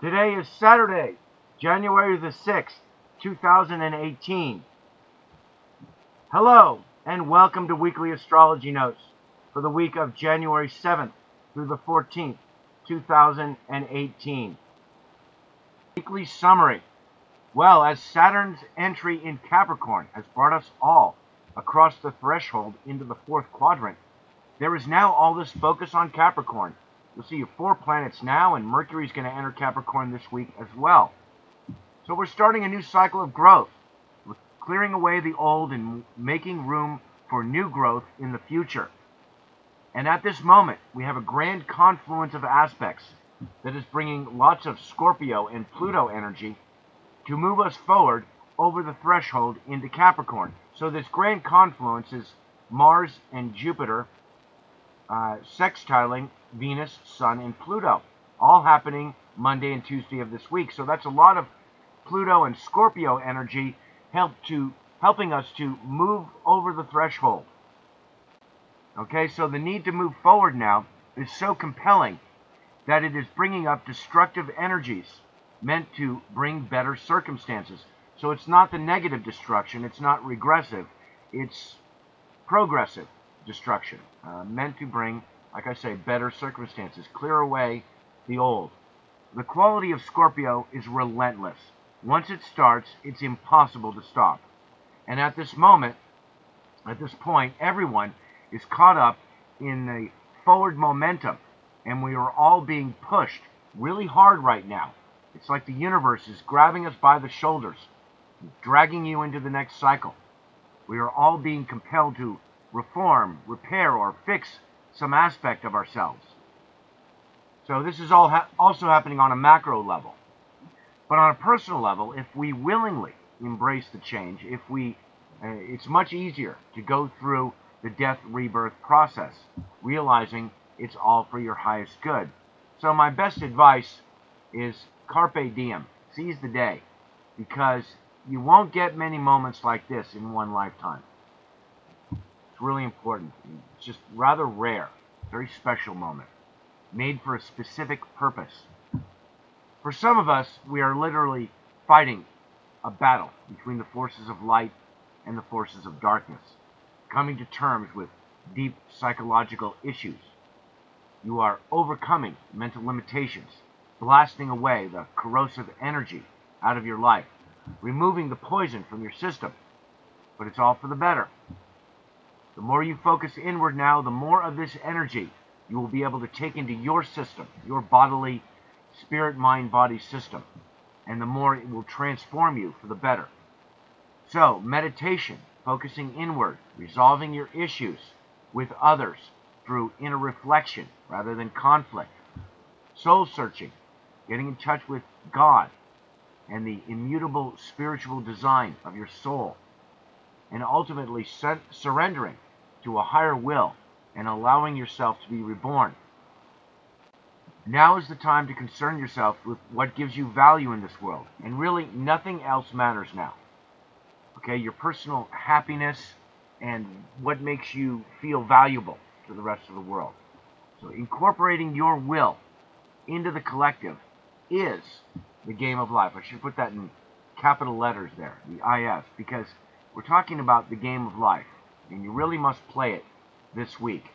Today is Saturday, January the 6th, 2018. Hello, and welcome to Weekly Astrology Notes for the week of January 7th through the 14th, 2018. Weekly summary. Well, as Saturn's entry in Capricorn has brought us all across the threshold into the fourth quadrant, there is now all this focus on Capricorn. You'll see 4 planets now, and Mercury is going to enter Capricorn this week as well. So we're starting a new cycle of growth. We're clearing away the old and making room for new growth in the future. And at this moment, we have a grand confluence of aspects that is bringing lots of Scorpio and Pluto energy to move us forward over the threshold into Capricorn. So this grand confluence is Mars and Jupiter sextiling Venus, Sun, and Pluto, all happening Monday and Tuesday of this week. So that's a lot of Pluto and Scorpio energy helping us to move over the threshold. Okay, so the need to move forward now is so compelling that it is bringing up destructive energies meant to bring better circumstances. So it's not the negative destruction, it's not regressive, it's progressive destruction, meant to bring, like I say, better circumstances, clear away the old. The quality of Scorpio is relentless. Once it starts, it's impossible to stop. And at this moment, at this point, everyone is caught up in the forward momentum, and we are all being pushed really hard right now. It's like the universe is grabbing us by the shoulders, dragging you into the next cycle. We are all being compelled to reform, repair, or fix some aspect of ourselves. So this is all also happening on a macro level. But on a personal level, if we willingly embrace the change, it's much easier to go through the death rebirth process, realizing it's all for your highest good. So my best advice is carpe diem, seize the day, because you won't get many moments like this in one lifetime. It's really important. It's just rather rare, very special moment, made for a specific purpose. For some of us, we are literally fighting a battle between the forces of light and the forces of darkness, coming to terms with deep psychological issues. You are overcoming mental limitations, blasting away the corrosive energy out of your life, removing the poison from your system. But it's all for the better. The more you focus inward now, the more of this energy you will be able to take into your system, your bodily, spirit, mind, body system, and the more it will transform you for the better. So, meditation, focusing inward, resolving your issues with others through inner reflection rather than conflict, soul searching, getting in touch with God and the immutable spiritual design of your soul, and ultimately surrendering to a higher will and allowing yourself to be reborn. Now is the time to concern yourself with what gives you value in this world, and really nothing else matters now. Okay, your personal happiness and what makes you feel valuable to the rest of the world. So incorporating your will into the collective is the game of life. I should put that in capital letters there, the IF, because we're talking about the game of life, and you really must play it this week.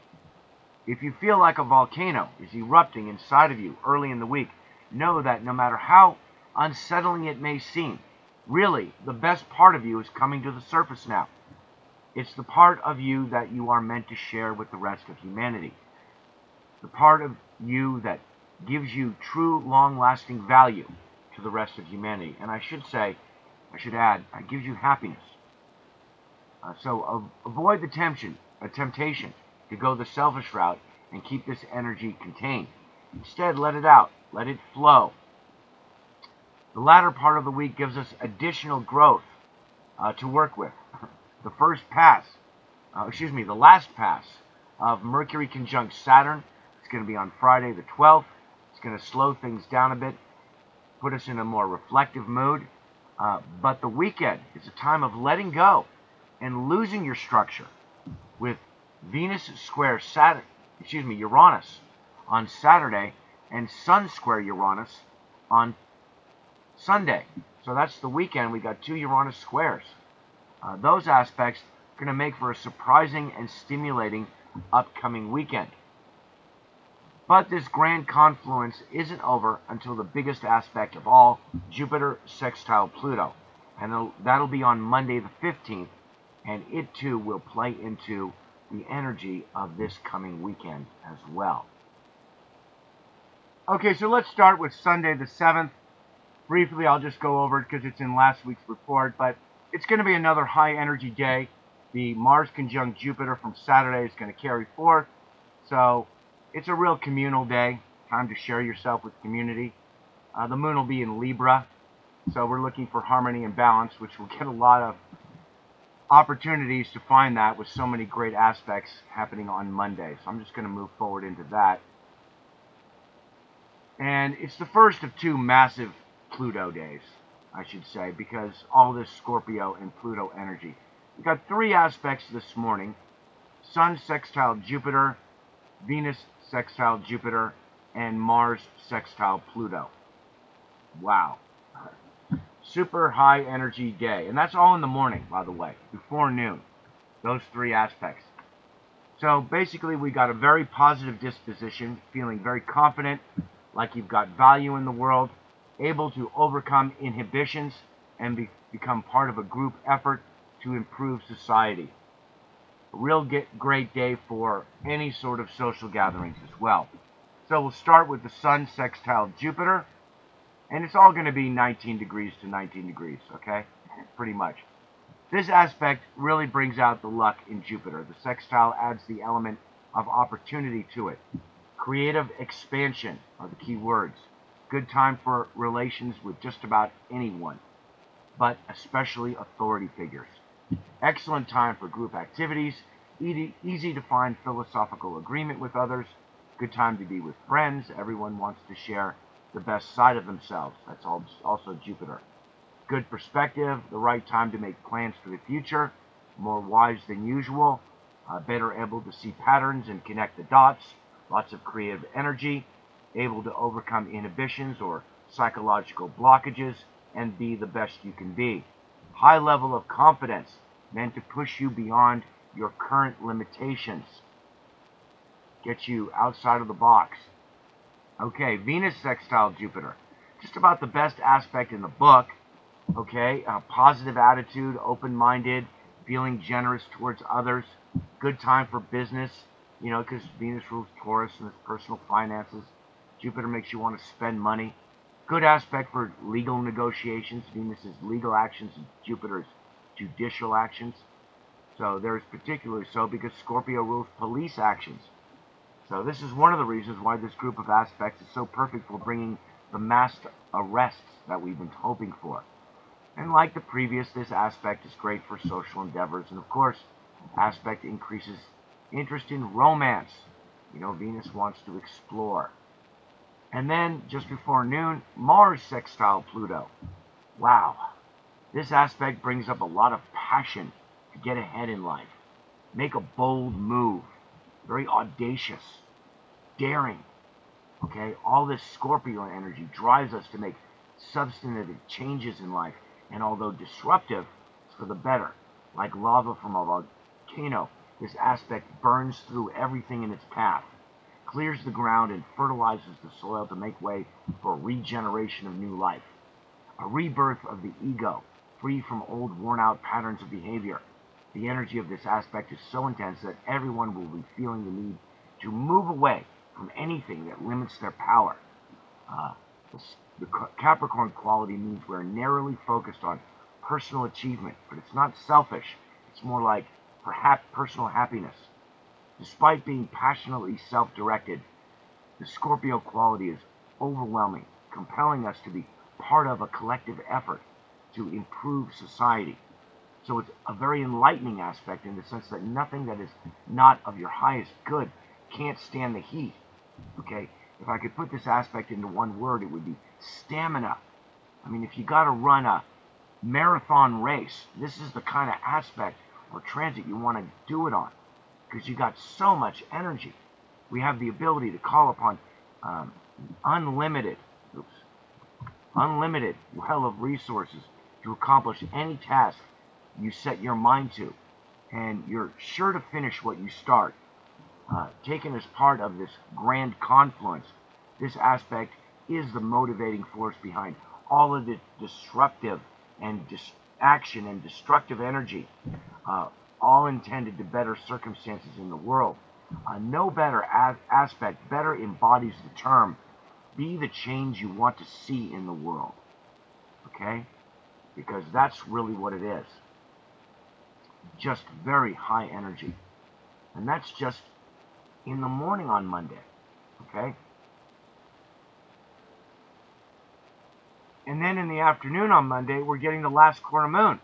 If you feel like a volcano is erupting inside of you early in the week, know that no matter how unsettling it may seem, really the best part of you is coming to the surface now. It's the part of you that you are meant to share with the rest of humanity. The part of you that gives you true, long-lasting value to the rest of humanity. And I should add, it gives you happiness. So avoid the temptation to go the selfish route and keep this energy contained. Instead, let it out. Let it flow. The latter part of the week gives us additional growth to work with. The last pass of Mercury conjunct Saturn is going to be on Friday the 12th. It's going to slow things down a bit, put us in a more reflective mood. But the weekend is a time of letting go and losing your structure, with Venus square Uranus on Saturday and Sun square Uranus on Sunday. So that's the weekend. We got 2 Uranus squares. Those aspects are going to make for a surprising and stimulating upcoming weekend. But this grand confluence isn't over until the biggest aspect of all, Jupiter sextile Pluto. And that'll be on Monday the 15th, and it too will play into the energy of this coming weekend as well. Okay, so let's start with Sunday the 7th. Briefly, I'll just go over it because it's in last week's report, but it's going to be another high energy day. The Mars conjunct Jupiter from Saturday is going to carry forth, so it's a real communal day, time to share yourself with community. The moon will be in Libra, so we're looking for harmony and balance, which will get a lot of opportunities to find that with so many great aspects happening on Monday. So I'm just going to move forward into that. And it's the first of 2 massive Pluto days, I should say, because all this Scorpio and Pluto energy. We've got 3 aspects this morning: Sun sextile Jupiter, Venus sextile Jupiter, and Mars sextile Pluto. Wow. Super high energy day. And that's all in the morning, by the way, before noon. Those 3 aspects. So basically we got a very positive disposition, feeling very confident, like you've got value in the world, able to overcome inhibitions and become part of a group effort to improve society. A real great day for any sort of social gatherings as well. So we'll start with the Sun sextile Jupiter, and it's all going to be 19 degrees to 19 degrees, okay? Pretty much. This aspect really brings out the luck in Jupiter. The sextile adds the element of opportunity to it. Creative expansion are the key words. Good time for relations with just about anyone, but especially authority figures. Excellent time for group activities. Easy to find philosophical agreement with others. Good time to be with friends. Everyone wants to share the best side of themselves. That's also Jupiter. Good perspective. The right time to make plans for the future. More wise than usual. Better able to see patterns and connect the dots. Lots of creative energy. Able to overcome inhibitions or psychological blockages and be the best you can be. High level of confidence, meant to push you beyond your current limitations. Get you outside of the box. Okay, Venus sextile Jupiter. Just about the best aspect in the book. Okay, a positive attitude, open-minded, feeling generous towards others. Good time for business, you know, because Venus rules Taurus and its personal finances. Jupiter makes you want to spend money. Good aspect for legal negotiations. Venus is legal actions and Jupiter is judicial actions. So there's particularly so because Scorpio rules police actions. So this is one of the reasons why this group of aspects is so perfect for bringing the mass arrests that we've been hoping for. And like the previous, this aspect is great for social endeavors. And of course, aspect increases interest in romance. You know, Venus wants to explore. And then, just before noon, Mars sextile Pluto. Wow. This aspect brings up a lot of passion to get ahead in life. Make a bold move. Very audacious. Daring. Okay? All this Scorpio energy drives us to make substantive changes in life. And although disruptive, it's for the better. Like lava from a volcano, this aspect burns through everything in its path. Clears the ground and fertilizes the soil to make way for regeneration of new life. A rebirth of the ego, free from old worn-out patterns of behavior. The energy of this aspect is so intense that everyone will be feeling the need to move away from anything that limits their power. The Capricorn quality means we're narrowly focused on personal achievement, but it's not selfish. It's more like perhaps personal happiness. Despite being passionately self-directed, the Scorpio quality is overwhelming, compelling us to be part of a collective effort to improve society. So it's a very enlightening aspect in the sense that nothing that is not of your highest good can't stand the heat. Okay? If I could put this aspect into one word, it would be stamina. I mean, if you got to run a marathon race, this is the kind of aspect or transit you want to do it on. Because you got so much energy. We have the ability to call upon unlimited unlimited well of resources to accomplish any task you set your mind to, and you're sure to finish what you start. Taken as part of this grand confluence, this aspect is the motivating force behind all of the disruptive and action and destructive energy, all intended to better circumstances in the world. No better aspect better embodies the term, be the change you want to see in the world. Okay? Because that's really what it is. Just very high energy. And that's just in the morning on Monday. Okay? And then in the afternoon on Monday, we're getting the last quarter moon.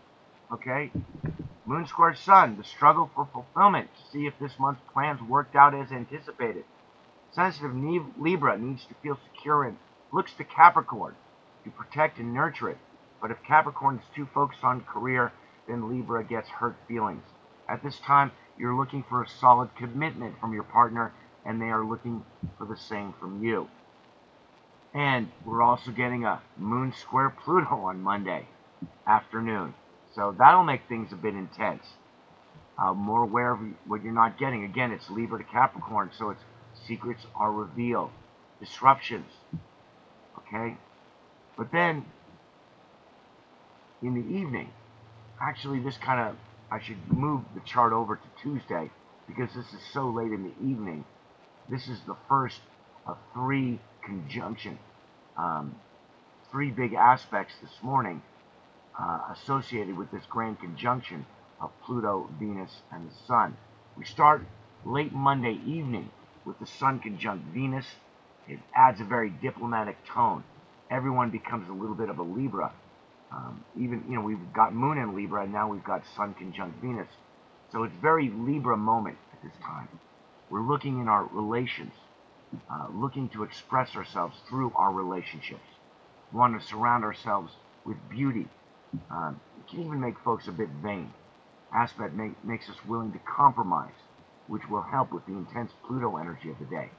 Okay? Moon square Sun, the struggle for fulfillment to see if this month's plans worked out as anticipated. Sensitive Libra needs to feel secure and looks to Capricorn to protect and nurture it. But if Capricorn is too focused on career, then Libra gets hurt feelings. At this time, you're looking for a solid commitment from your partner, and they are looking for the same from you. And we're also getting a moon square Pluto on Monday afternoon. So that'll make things a bit intense. More aware of what you're not getting. Again, it's Libra to Capricorn, so it's secrets are revealed. Disruptions. Okay? But then, in the evening, actually this kind of, I should move the chart over to Tuesday, because this is so late in the evening. This is the first of three conjunction, three big aspects this morning associated with this grand conjunction of Pluto, Venus, and the Sun. We start late Monday evening with the Sun conjunct Venus. It adds a very diplomatic tone. Everyone becomes a little bit of a Libra. Even, we've got Moon in Libra, and now we've got Sun conjunct Venus. So it's very Libra moment at this time. We're looking in our relations, looking to express ourselves through our relationships. We want to surround ourselves with beauty. It can even make folks a bit vain. Aspect makes us willing to compromise, which will help with the intense Pluto energy of the day.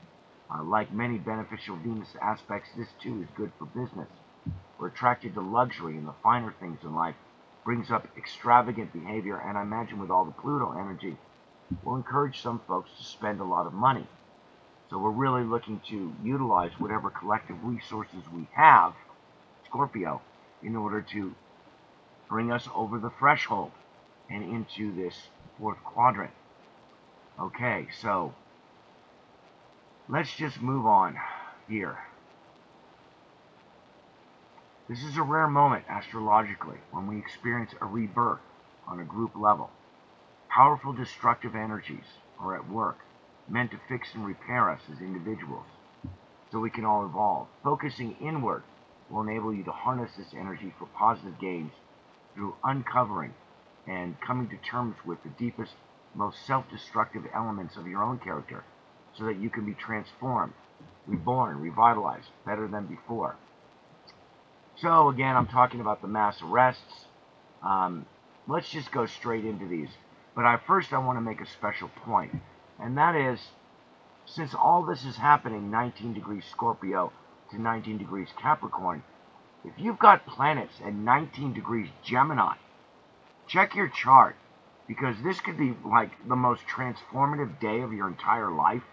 Like many beneficial Venus aspects, this too is good for business. We're attracted to luxury and the finer things in life, brings up extravagant behavior, and I imagine with all the Pluto energy, will encourage some folks to spend a lot of money. So we're really looking to utilize whatever collective resources we have, Scorpio, in order to bring us over the threshold and into this fourth quadrant. Okay, so let's just move on here. This is a rare moment astrologically when we experience a rebirth on a group level. Powerful destructive energies are at work, meant to fix and repair us as individuals, so we can all evolve. Focusing inward will enable you to harness this energy for positive gains through uncovering and coming to terms with the deepest, most self-destructive elements of your own character, so that you can be transformed, reborn, revitalized, better than before. So again, I'm talking about the mass arrests. Let's just go straight into these. But first I want to make a special point, and that is, since all this is happening 19 degrees Scorpio to 19 degrees Capricorn, if you've got planets at 19 degrees Gemini, check your chart, because this could be like the most transformative day of your entire life.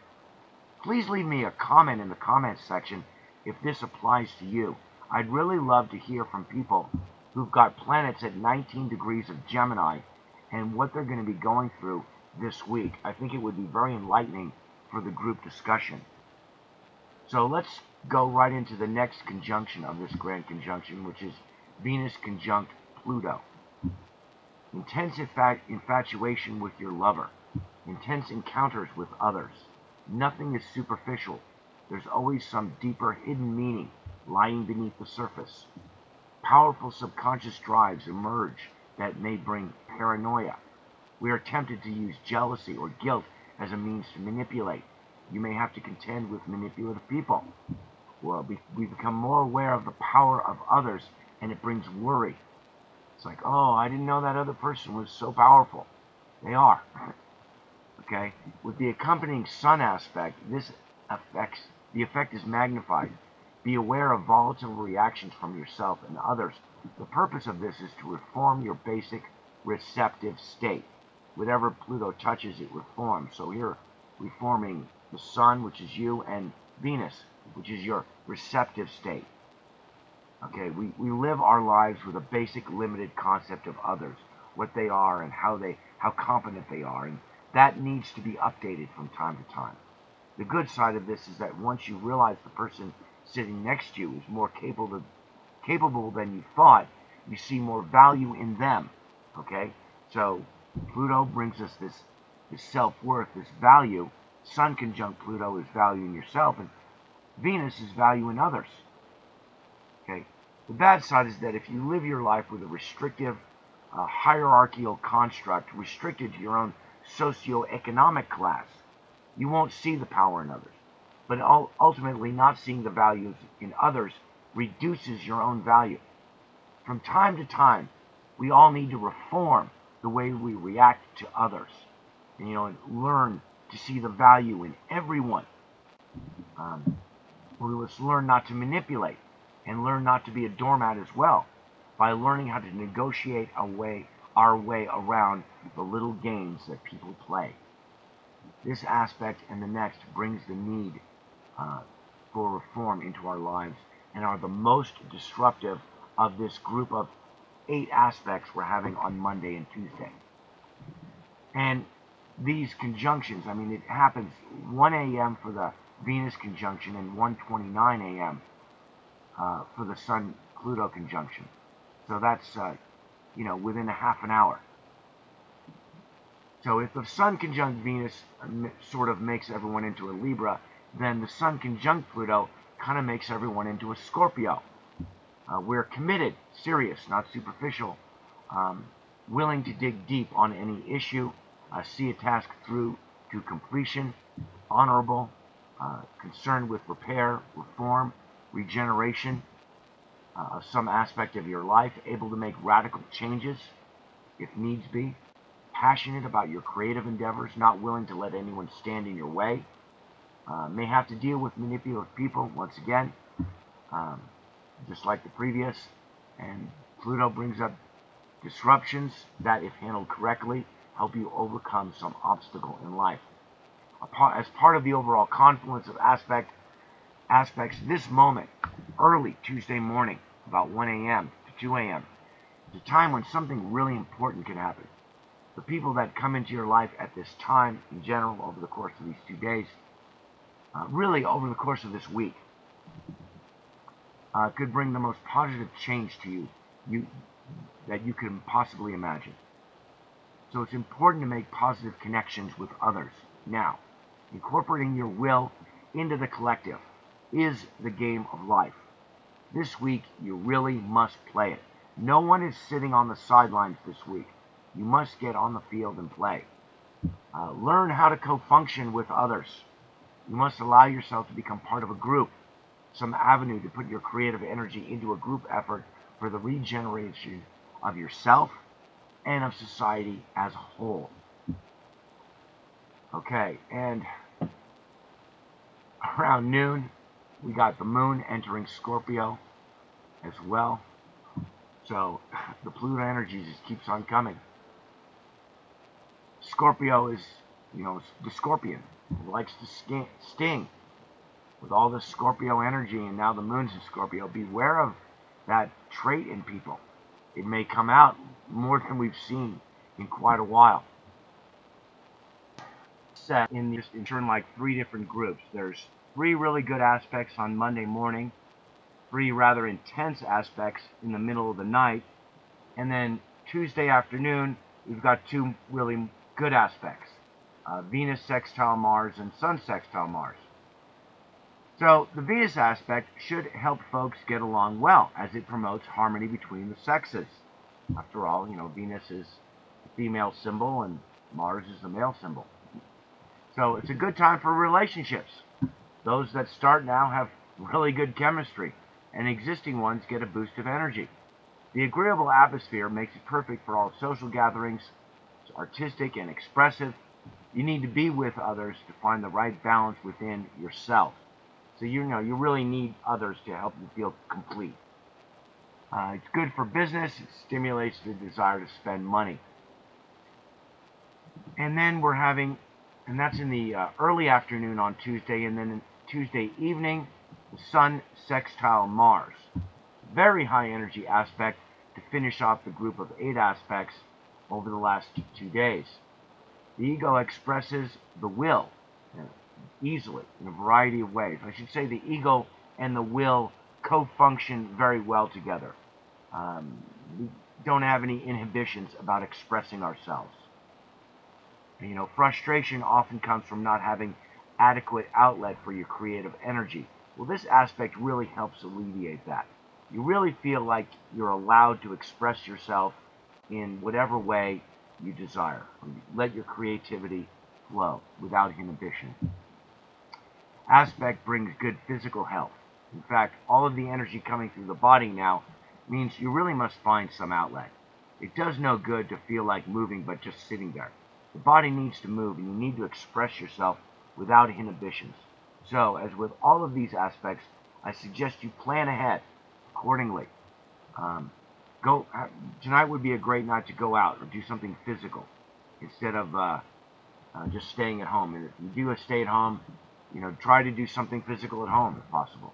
Please leave me a comment in the comments section if this applies to you. I'd really love to hear from people who've got planets at 19 degrees of Gemini and what they're going to be going through this week. I think it would be very enlightening for the group discussion. So let's go right into the next conjunction of this grand conjunction, which is Venus conjunct Pluto. Intense infatuation with your lover. Intense encounters with others. Nothing is superficial. There's always some deeper hidden meaning lying beneath the surface. Powerful subconscious drives emerge that may bring paranoia. We are tempted to use jealousy or guilt as a means to manipulate. You may have to contend with manipulative people. Well, we become more aware of the power of others, and it brings worry. It's like, oh, I didn't know that other person was so powerful. They are. Okay? With the accompanying Sun aspect, the effect is magnified. Be aware of volatile reactions from yourself and others. The purpose of this is to reform your basic receptive state. Whatever Pluto touches, it reforms. So here, reforming the Sun, which is you, and Venus, which is your receptive state. Okay, we live our lives with a basic limited concept of others, what they are and how competent they are, and that needs to be updated from time to time. The good side of this is that once you realize the person sitting next to you is more capable than you thought, you see more value in them. Okay, so Pluto brings us this self-worth, this value. Sun conjunct Pluto is value in yourself, and Venus is value in others. Okay, the bad side is that if you live your life with a restrictive, hierarchical construct, restricted to your own socioeconomic class, you won't see the power in others. But ultimately, not seeing the values in others reduces your own value. From time to time, we all need to reform the way we react to others, and learn to see the value in everyone. We must learn not to manipulate and learn not to be a doormat as well, by learning how to negotiate our way around the little games that people play. This aspect and the next brings the need for reform into our lives and are the most disruptive of this group of 8 aspects we're having on Monday and Tuesday. And these conjunctions, it happens 1 a.m. for the Venus conjunction and 1:29 a.m. For the Sun-Pluto conjunction. So that's, within a half an hour. So if the Sun conjunct Venus sort of makes everyone into a Libra, then the Sun conjunct Pluto kind of makes everyone into a Scorpio. We're committed, serious, not superficial, willing to dig deep on any issue, see a task through to completion, honorable, concerned with repair, reform, regeneration of some aspect of your life, able to make radical changes if needs be, passionate about your creative endeavors, not willing to let anyone stand in your way, may have to deal with manipulative people once again, just like the previous, and Pluto brings up disruptions that, if handled correctly, help you overcome some obstacle in life. As part of the overall confluence of aspects, this moment, early Tuesday morning, about 1 a.m. to 2 a.m., is a time when something really important can happen. The people that come into your life at this time, in general, over the course of these 2 days, really over the course of this week, could bring the most positive change to you that you can possibly imagine. So it's important to make positive connections with others. Now, incorporating your will into the collective is the game of life. This week, you really must play it. No one is sitting on the sidelines this week. You must get on the field and play. Learn how to co-function with others. You must allow yourself to become part of a group, some avenue to put your creative energy into a group effort for the regeneration of yourself and of society as a whole. Okay, and around noon, we got the moon entering Scorpio as well. So the Pluto energy just keeps on coming. Scorpio is, the scorpion. It likes to sting with all this Scorpio energy, and now the moon's in Scorpio. Beware of that trait in people. It may come out more than we've seen in quite a while. Set in turn like 3 different groups. There's 3 really good aspects on Monday morning, 3 rather intense aspects in the middle of the night, and then Tuesday afternoon we've got 2 really good aspects, Venus sextile Mars and Sun sextile Mars. So the Venus aspect should help folks get along well, as it promotes harmony between the sexes. After all, Venus is the female symbol and Mars is the male symbol. So it's a good time for relationships. Those that start now have really good chemistry, and existing ones get a boost of energy. The agreeable atmosphere makes it perfect for all social gatherings. It's artistic and expressive. You need to be with others to find the right balance within yourself. So you really need others to help you feel complete. It's good for business. It stimulates the desire to spend money. And then we're having, and that's in the early afternoon on Tuesday, and then Tuesday evening, the Sun sextile Mars. Very high energy aspect to finish off the group of 8 aspects over the last 2 days. The ego expresses the will easily in a variety of ways. I should say the ego and the will co-function very well together. We don't have any inhibitions about expressing ourselves. And, frustration often comes from not having adequate outlet for your creative energy. Well, this aspect really helps alleviate that. You really feel like you're allowed to express yourself in whatever way you desire. Let your creativity flow without inhibition. Aspect brings good physical health. In fact, all of the energy coming through the body now means you really must find some outlet. It does no good to feel like moving but just sitting there. The body needs to move, and you need to express yourself without inhibitions. So, as with all of these aspects, I suggest you plan ahead accordingly. Tonight would be a great night to go out or do something physical instead of just staying at home. And if you do a stay at home, try to do something physical at home if possible.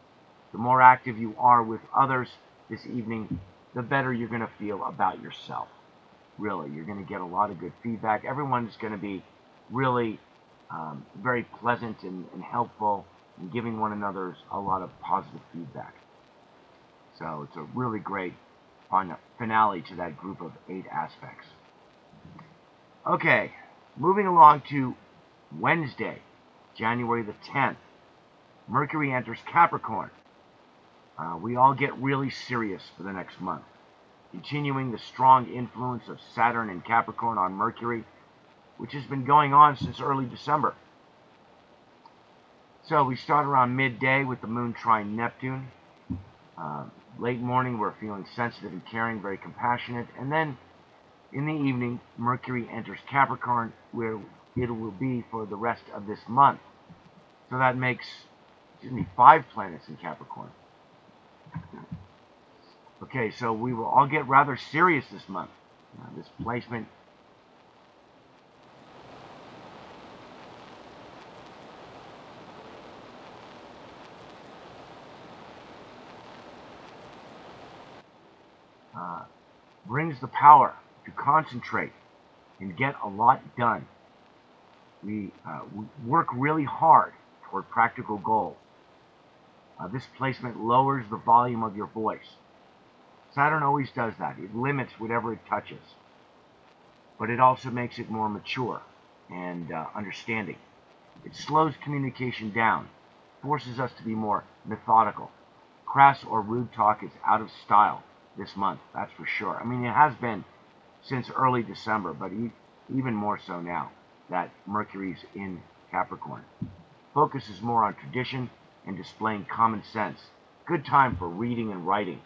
The more active you are with others this evening, the better you're going to feel about yourself. Really, you're going to get a lot of good feedback. Everyone's going to be really very pleasant and helpful and giving one another a lot of positive feedback. So it's a really great finale to that group of 8 aspects. Okay, moving along to Wednesday, January the 10th. Mercury enters Capricorn. We all get really serious for the next month. Continuing the strong influence of Saturn and Capricorn on Mercury, which has been going on since early December. So we start around midday with the moon trine Neptune. Late morning, we're feeling sensitive and caring, very compassionate. And then in the evening, Mercury enters Capricorn, where it will be for the rest of this month. So that makes, 5 planets in Capricorn. Okay, so we will all get rather serious this month. This placement brings the power to concentrate and get a lot done. We work really hard toward practical goals. This placement lowers the volume of your voice. Saturn always does that. It limits whatever it touches. But it also makes it more mature and understanding. It slows communication down, forces us to be more methodical. Crass or rude talk is out of style this month, that's for sure. I mean, it has been since early December, but even more so now that Mercury's in Capricorn. Focus is more on tradition and displaying common sense. Good time for reading and writing.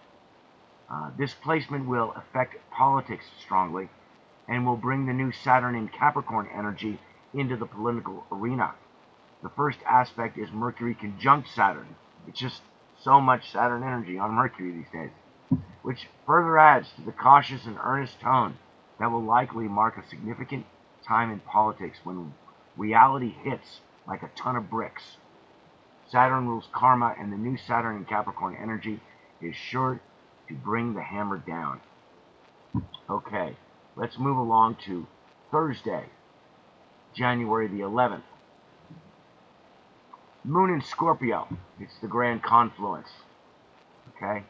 This placement will affect politics strongly and will bring the new Saturn in Capricorn energy into the political arena. The first aspect is Mercury conjunct Saturn. It's just so much Saturn energy on Mercury these days, which further adds to the cautious and earnest tone that will likely mark a significant time in politics when reality hits like a ton of bricks. Saturn rules karma, and the new Saturn in Capricorn energy is sure to bring the hammer down. Okay, let's move along to Thursday, January the 11th. Moon in Scorpio. It's the grand confluence. Okay?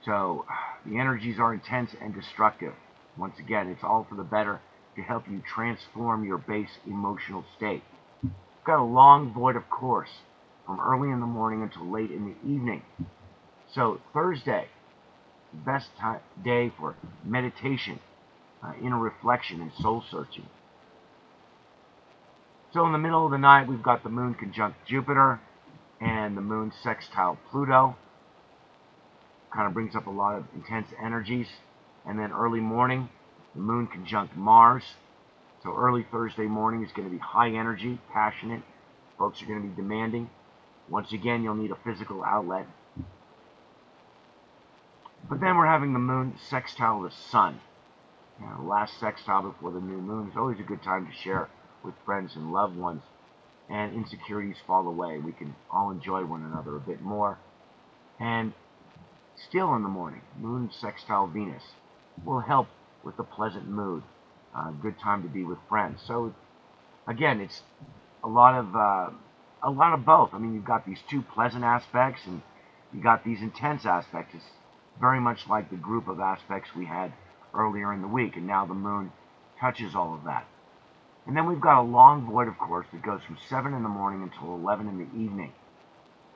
So, the energies are intense and destructive. Once again, it's all for the better to help you transform your base emotional state. We've got a long void of course from early in the morning until late in the evening. So, Thursday, the best day for meditation, inner reflection, and soul searching. So in the middle of the night, we've got the moon conjunct Jupiter and the moon sextile Pluto. Kind of brings up a lot of intense energies. And then early morning, the moon conjunct Mars. So early Thursday morning is going to be high energy, passionate. Folks are going to be demanding. Once again, you'll need a physical outlet. But then we're having the moon sextile the sun. The last sextile before the new moon is always a good time to share with friends and loved ones, and insecurities fall away. We can all enjoy one another a bit more. And still in the morning, moon sextile Venus will help with the pleasant mood. Good time to be with friends. So again, it's a lot of both. I mean, you've got these two pleasant aspects, and you got these intense aspects. It's very much like the group of aspects we had earlier in the week, and now the moon touches all of that. And then we've got a long void, of course, that goes from 7 in the morning until 11 in the evening.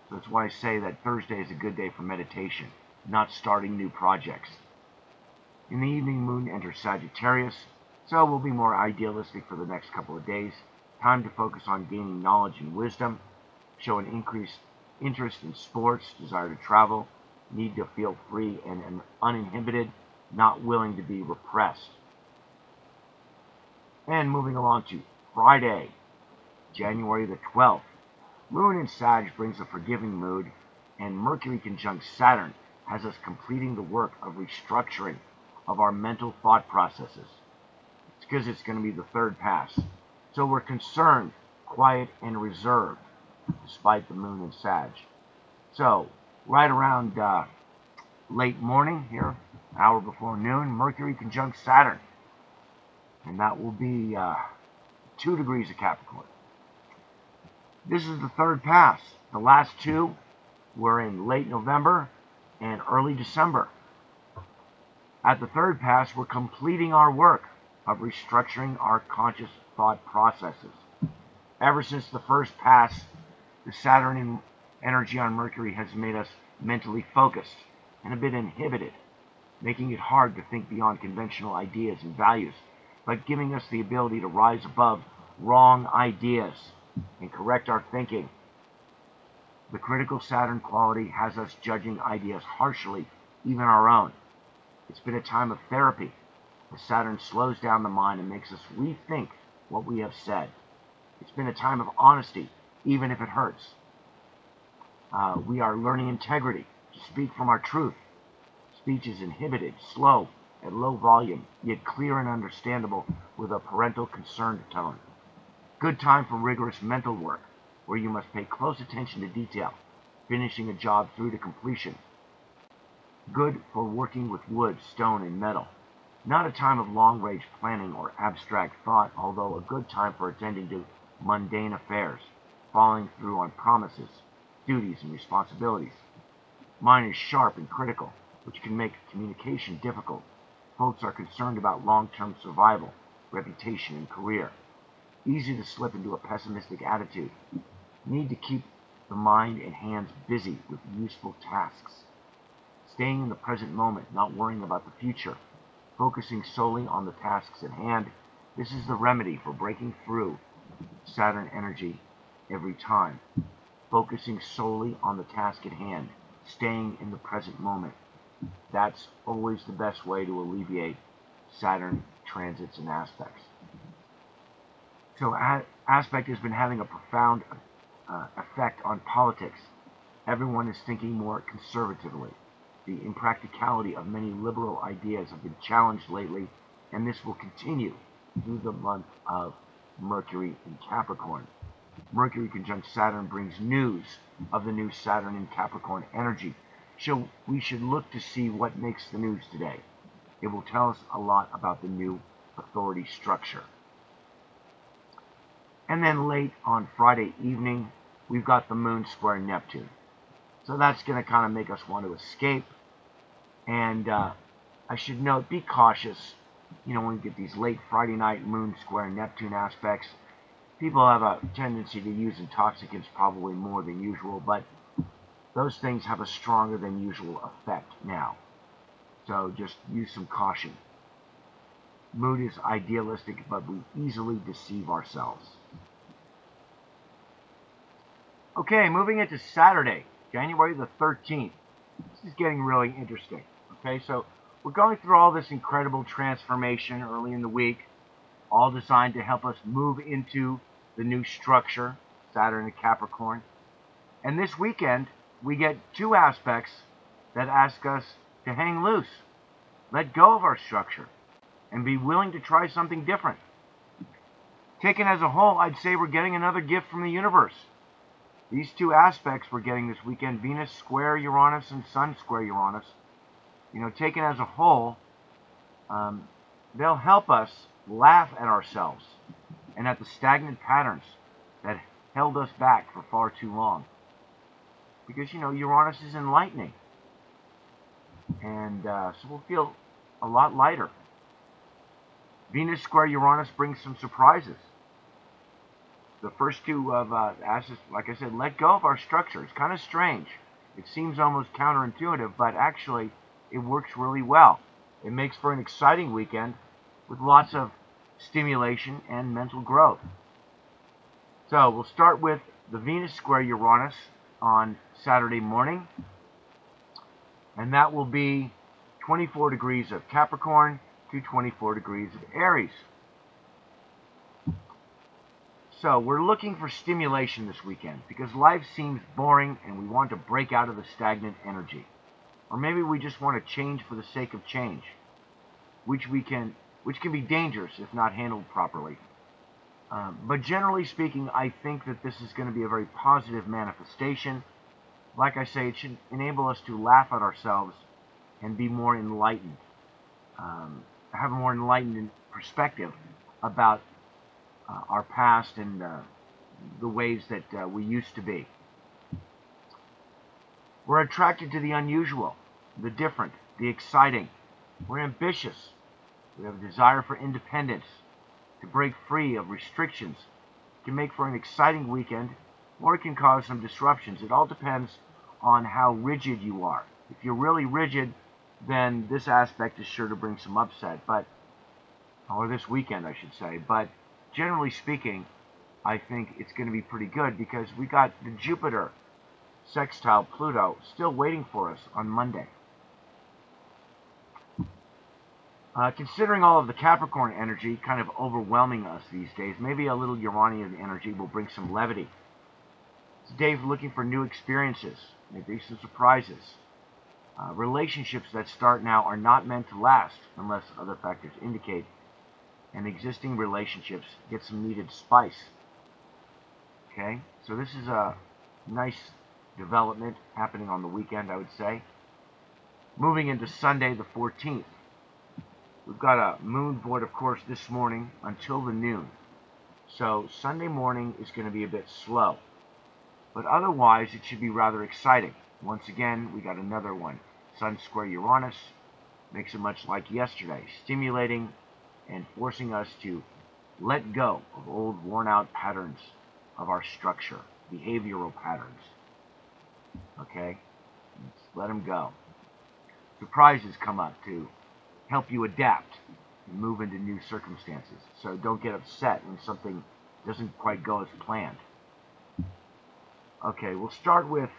So that's why I say that Thursday is a good day for meditation, not starting new projects. In the evening, moon enters Sagittarius, so we'll be more idealistic for the next couple of days. Time to focus on gaining knowledge and wisdom, show an increased interest in sports, desire to travel, need to feel free and uninhibited, not willing to be repressed. And moving along to Friday, January the 12th. Moon in Sag brings a forgiving mood, and Mercury conjunct Saturn has us completing the work of restructuring of our mental thought processes. It's because it's going to be the third pass. So we're concerned, quiet, and reserved, despite the moon in Sag. So, right around late morning here, an hour before noon, Mercury conjunct Saturn. And that will be 2 degrees of Capricorn. This is the third pass. The last two were in late November and early December. At the third pass, we're completing our work of restructuring our conscious thought processes. Ever since the first pass, the Saturn energy on Mercury has made us mentally focused and a bit inhibited, making it hard to think beyond conventional ideas and values, but giving us the ability to rise above wrong ideas and correct our thinking. The critical Saturn quality has us judging ideas harshly, even our own. It's been a time of therapy, as Saturn slows down the mind and makes us rethink what we have said. It's been a time of honesty, even if it hurts. We are learning integrity, to speak from our truth. Speech is inhibited, slow, at low volume, yet clear and understandable with a parental concerned tone. Good time for rigorous mental work, where you must pay close attention to detail, finishing a job through to completion. Good for working with wood, stone, and metal. Not a time of long-range planning or abstract thought, although a good time for attending to mundane affairs, following through on promises, duties, and responsibilities. Mind is sharp and critical, which can make communication difficult. Folks are concerned about long-term survival, reputation, and career. Easy to slip into a pessimistic attitude. Need to keep the mind and hands busy with useful tasks. Staying in the present moment, not worrying about the future. Focusing solely on the tasks at hand. This is the remedy for breaking through Saturn energy every time. Focusing solely on the task at hand. Staying in the present moment. That's always the best way to alleviate Saturn transits and aspects. So aspect has been having a profound effect on politics. Everyone is thinking more conservatively. The impracticality of many liberal ideas have been challenged lately, and this will continue through the month of Mercury in Capricorn. Mercury conjunct Saturn brings news of the new Saturn in Capricorn energy. So we should look to see what makes the news today. It will tell us a lot about the new authority structure. And then late on Friday evening, we've got the moon square Neptune. So that's going to kind of make us want to escape. And I should note, be cautious. When we get these late Friday night moon square Neptune aspects, people have a tendency to use intoxicants probably more than usual, but those things have a stronger than usual effect now. So just use some caution. Mood is idealistic, but we easily deceive ourselves. Okay, moving into Saturday, January the 13th. This is getting really interesting. Okay, so we're going through all this incredible transformation early in the week, all designed to help us move into the new structure, Saturn and Capricorn. And this weekend, we get two aspects that ask us to hang loose, let go of our structure, and be willing to try something different. Taken as a whole, I'd say we're getting another gift from the universe. These two aspects we're getting this weekend, Venus square Uranus and Sun square Uranus, taken as a whole, they'll help us laugh at ourselves and at the stagnant patterns that held us back for far too long. Because, Uranus is enlightening. And so we'll feel a lot lighter. Venus square Uranus brings some surprises. The first two of aspects, like I said, let go of our structure. It's kind of strange. It seems almost counterintuitive, but actually it works really well. It makes for an exciting weekend with lots of stimulation and mental growth. So we'll start with the Venus square Uranus on Saturday morning. And that will be 24 degrees of Capricorn to 24 degrees of Aries. So we're looking for stimulation this weekend because life seems boring and we want to break out of the stagnant energy. Or maybe we just want to change for the sake of change, which can be dangerous if not handled properly. But generally speaking, I think that this is going to be a very positive manifestation. Like I say, it should enable us to laugh at ourselves and be more enlightened, have a more enlightened perspective about our past and the ways that we used to be. We're attracted to the unusual, the different, the exciting. We're ambitious. We have a desire for independence, to break free of restrictions. It can make for an exciting weekend, or it can cause some disruptions. It all depends on how rigid you are. If you're really rigid, then this aspect is sure to bring some upset, or this weekend, I should say. But generally speaking, I think it's going to be pretty good because we got the Jupiter sextile Pluto still waiting for us on Monday. Considering all of the Capricorn energy kind of overwhelming us these days, maybe a little Uranian energy will bring some levity. It's a day for looking for new experiences, maybe some surprises. Relationships that start now are not meant to last unless other factors indicate, and existing relationships get some needed spice. Okay, so this is a nice development happening on the weekend, I would say. Moving into Sunday the 14th. We've got a moon void, of course, this morning until the noon. So Sunday morning is going to be a bit slow. But otherwise, it should be rather exciting. Once again, we got another one. Sun square Uranus makes it much like yesterday, stimulating and forcing us to let go of old, worn-out patterns of our structure, behavioral patterns. Okay? Let's let them go. Surprises come up to help you adapt and move into new circumstances. So don't get upset when something doesn't quite go as planned. Okay, we'll start with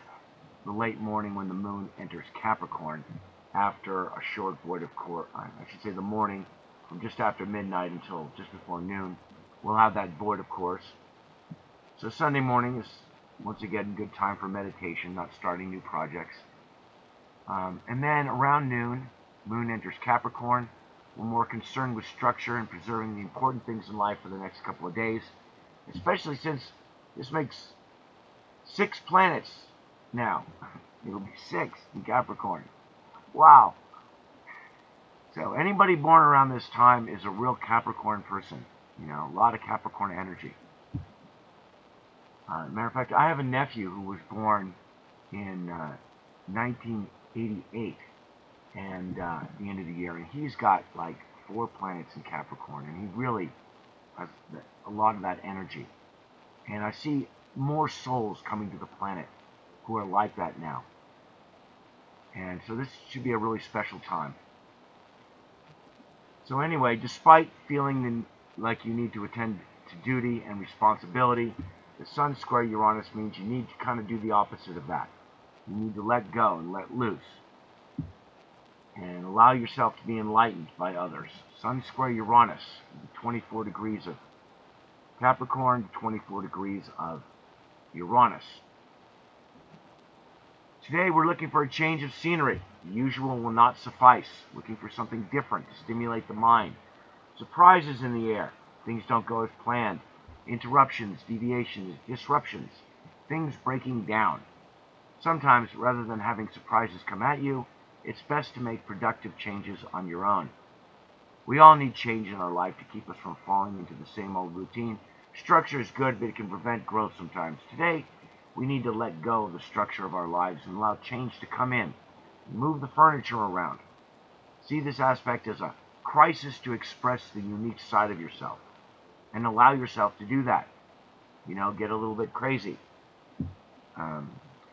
the late morning when the moon enters Capricorn after a short void of course. I should say the morning from just after midnight until just before noon. We'll have that void of course. So Sunday morning is once again a good time for meditation, not starting new projects. And then around noon, moon enters Capricorn. We're more concerned with structure and preserving the important things in life for the next couple of days, especially since this makes 6 planets now. It'll be 6 in Capricorn. Wow. So anybody born around this time is a real Capricorn person. A lot of Capricorn energy. Matter of fact, I have a nephew who was born in 1988. And at the end of the year, and he's got like 4 planets in Capricorn, and he really has a lot of that energy. And I see more souls coming to the planet who are like that now. And so this should be a really special time. So anyway, despite feeling like you need to attend to duty and responsibility, the Sun square Uranus means you need to kind of do the opposite of that. You need to let go and let loose. And allow yourself to be enlightened by others. Sun square Uranus, 24 degrees of Capricorn, 24 degrees of Uranus. Today we're looking for a change of scenery. The usual will not suffice. Looking for something different to stimulate the mind. Surprises in the air. Things don't go as planned. Interruptions, deviations, disruptions. Things breaking down. Sometimes, rather than having surprises come at you, it's best to make productive changes on your own. We all need change in our life to keep us from falling into the same old routine. Structure is good, but it can prevent growth sometimes. Today, we need to let go of the structure of our lives and allow change to come in. Move the furniture around. See this aspect as a crisis to express the unique side of yourself. And allow yourself to do that. Get a little bit crazy.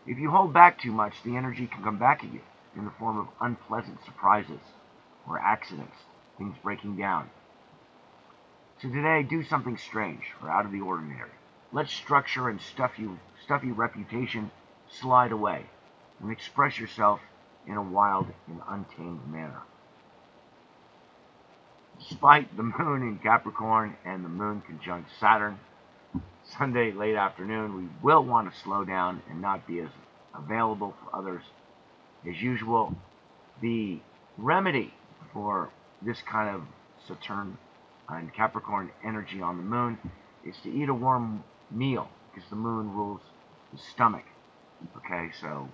If you hold back too much, the energy can come back at you in the form of unpleasant surprises or accidents, things breaking down. So today, do something strange or out of the ordinary. Let structure and stuffy reputation slide away and express yourself in a wild and untamed manner. Despite the moon in Capricorn and the moon conjunct Saturn, Sunday late afternoon, we will want to slow down and not be as available for others as usual. The remedy for this kind of Saturn and Capricorn energy on the moon is to eat a warm meal, because the moon rules the stomach. Okay, so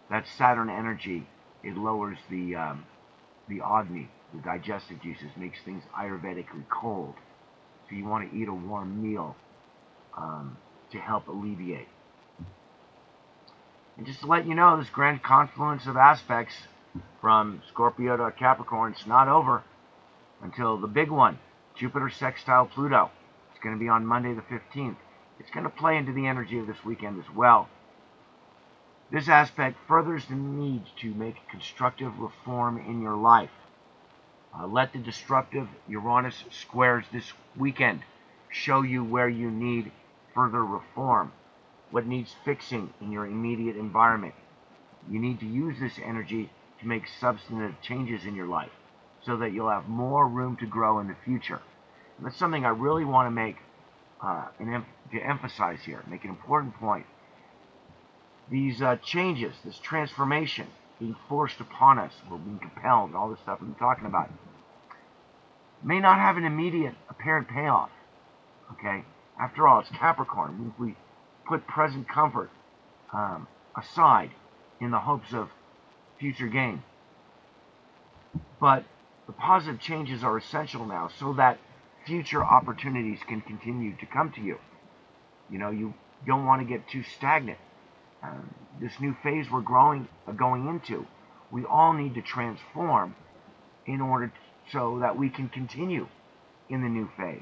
that Saturn energy, it lowers the agni, the digestive juices, makes things Ayurvedically cold. So you want to eat a warm meal to help alleviate. And just to let you know, this grand confluence of aspects from Scorpio to Capricorn, it's not over until the big one, Jupiter sextile Pluto. It's going to be on Monday the 15th. It's going to play into the energy of this weekend as well. This aspect furthers the need to make constructive reform in your life. Let the destructive Uranus squares this weekend show you where you need further reform, what needs fixing in your immediate environment. You need to use this energy to make substantive changes in your life so that you'll have more room to grow in the future. And that's something I really want to make to emphasize here, make an important point. These changes, this transformation being forced upon us, or being compelled, all this stuff I'm talking about, may not have an immediate apparent payoff. Okay? After all, it's Capricorn. We put present comfort aside in the hopes of future gain. But the positive changes are essential now so that future opportunities can continue to come to you. You don't want to get too stagnant. This new phase we're going into, we all need to transform in order so that we can continue in the new phase,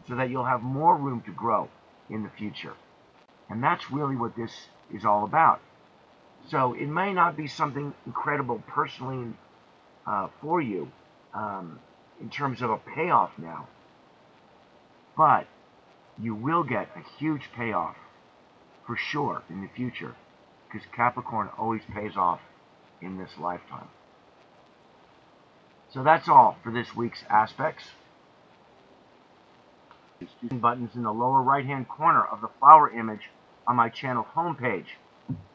so that you'll have more room to grow in the future. And that's really what this is all about. So it may not be something incredible personally for you in terms of a payoff now, but you will get a huge payoff for sure in the future, because Capricorn always pays off in this lifetime. So that's all for this week's aspects. Buttons in the lower right hand corner of the flower image on my channel homepage.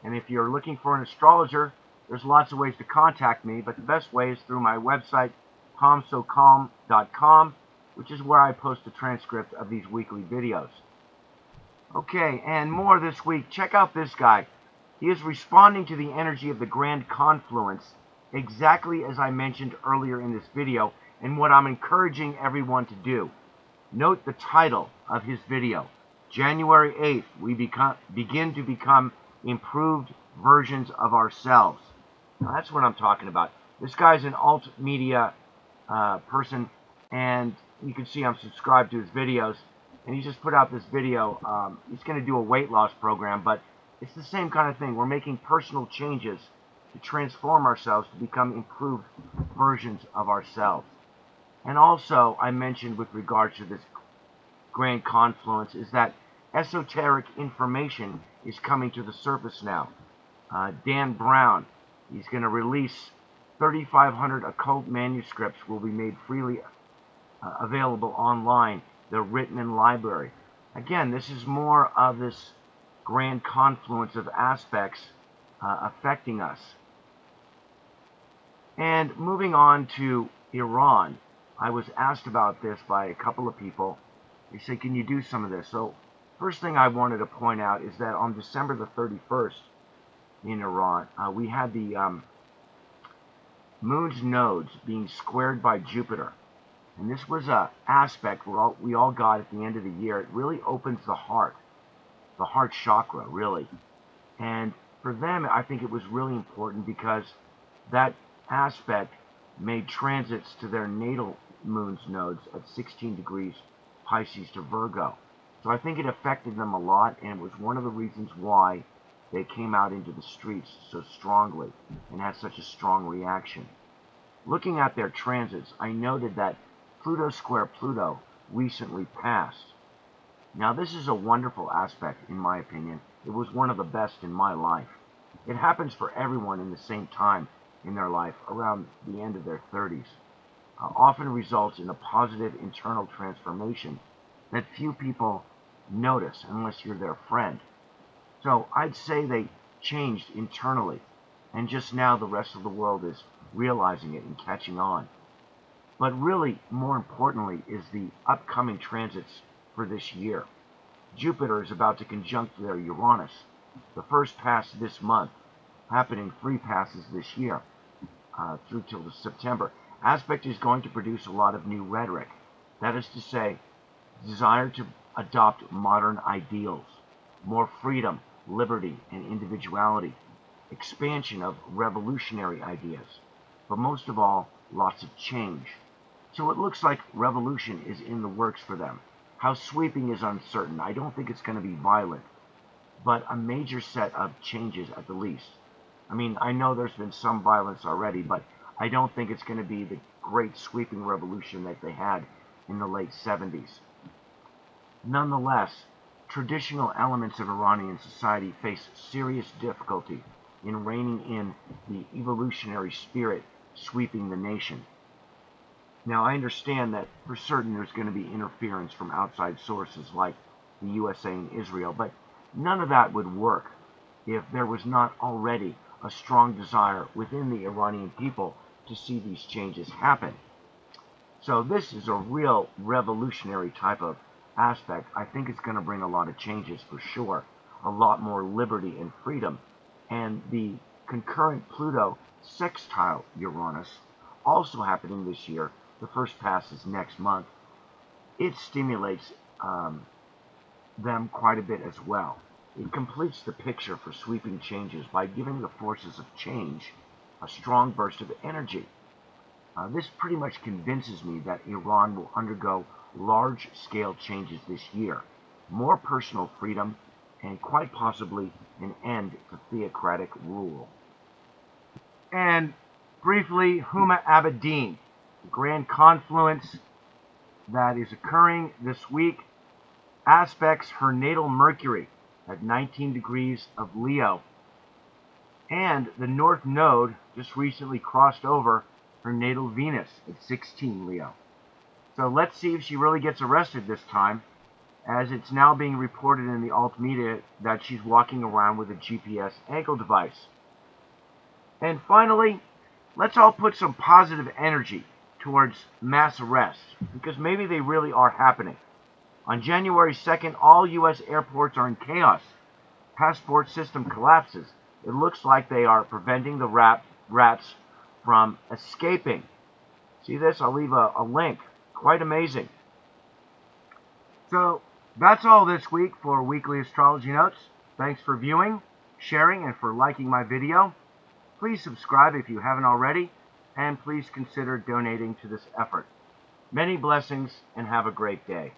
And if you're looking for an astrologer, there's lots of ways to contact me, but the best way is through my website, calmsocalm.com, which is where I post a transcript of these weekly videos. Okay, and more this week. Check out this guy. He is responding to the energy of the grand confluence, exactly as I mentioned earlier in this video, and what I'm encouraging everyone to do. Note the title of his video. January 8th, we begin to become improved versions of ourselves. Now, that's what I'm talking about. This guy's an alt media person, and you can see I'm subscribed to his videos. And he just put out this video. He's going to do a weight loss program, but it's the same kind of thing. We're making personal changes to transform ourselves to become improved versions of ourselves. And also, I mentioned with regards to this grand confluence is that esoteric information is coming to the surface now. Dan Brown, he's going to release 3,500 occult manuscripts will be made freely available online. They're written in library. Again, this is more of this grand confluence of aspects affecting us. And moving on to Iran, I was asked about this by a couple of people. They said, can you do some of this? So first thing I wanted to point out is that on December the 31st in Iran, we had the moon's nodes being squared by Jupiter. And this was an aspect we all got at the end of the year. It really opens the heart chakra, really. And for them, I think it was really important because that aspect made transits to their natal moon's nodes at 16 degrees Pisces to Virgo. So I think it affected them a lot, and it was one of the reasons why they came out into the streets so strongly and had such a strong reaction. Looking at their transits, I noted that Pluto square Pluto recently passed. Now this is a wonderful aspect in my opinion. It was one of the best in my life. It happens for everyone in the same time in their life, around the end of their 30s. Often results in a positive internal transformation that few people notice unless you're their friend. So I'd say they changed internally, and just now the rest of the world is realizing it and catching on. But really, more importantly, is the upcoming transits for this year. Jupiter is about to conjunct their Uranus. The first pass this month, happening 3 passes this year, through till September. Aspect is going to produce a lot of new rhetoric. That is to say, desire to adopt modern ideals, more freedom, liberty, and individuality, expansion of revolutionary ideas, but most of all, lots of change. So it looks like revolution is in the works for them. How sweeping is uncertain. I don't think it's going to be violent, but a major set of changes at the least. I mean, I know there's been some violence already, but I don't think it's going to be the great sweeping revolution that they had in the late 70s. Nonetheless, traditional elements of Iranian society face serious difficulty in reining in the evolutionary spirit sweeping the nation. Now, I understand that for certain there's going to be interference from outside sources like the USA and Israel, but none of that would work if there was not already a strong desire within the Iranian people to see these changes happen. So this is a real revolutionary type of aspect. I think it's going to bring a lot of changes for sure, a lot more liberty and freedom. And the concurrent Pluto sextile Uranus, also happening this year, the first pass is next month, it stimulates them quite a bit as well. It completes the picture for sweeping changes by giving the forces of change a strong burst of energy. This pretty much convinces me that Iran will undergo large-scale changes this year, more personal freedom, and quite possibly an end to theocratic rule. And briefly, Huma Abedin, the grand confluence that is occurring this week, aspects her natal Mercury at 19 degrees of Leo, and the North Node just recently crossed over her natal Venus at 16 Leo. So let's see if she really gets arrested this time, as it's now being reported in the alt media that she's walking around with a GPS ankle device. And finally, let's all put some positive energy towards mass arrests, because maybe they really are happening. On January 2nd, all U.S. airports are in chaos. Passport system collapses. It looks like they are preventing the rats from escaping. See this? I'll leave a link. Quite amazing. So that's all this week for Weekly Astrology Notes. Thanks for viewing, sharing, and for liking my video. Please subscribe if you haven't already, and please consider donating to this effort. Many blessings, and have a great day.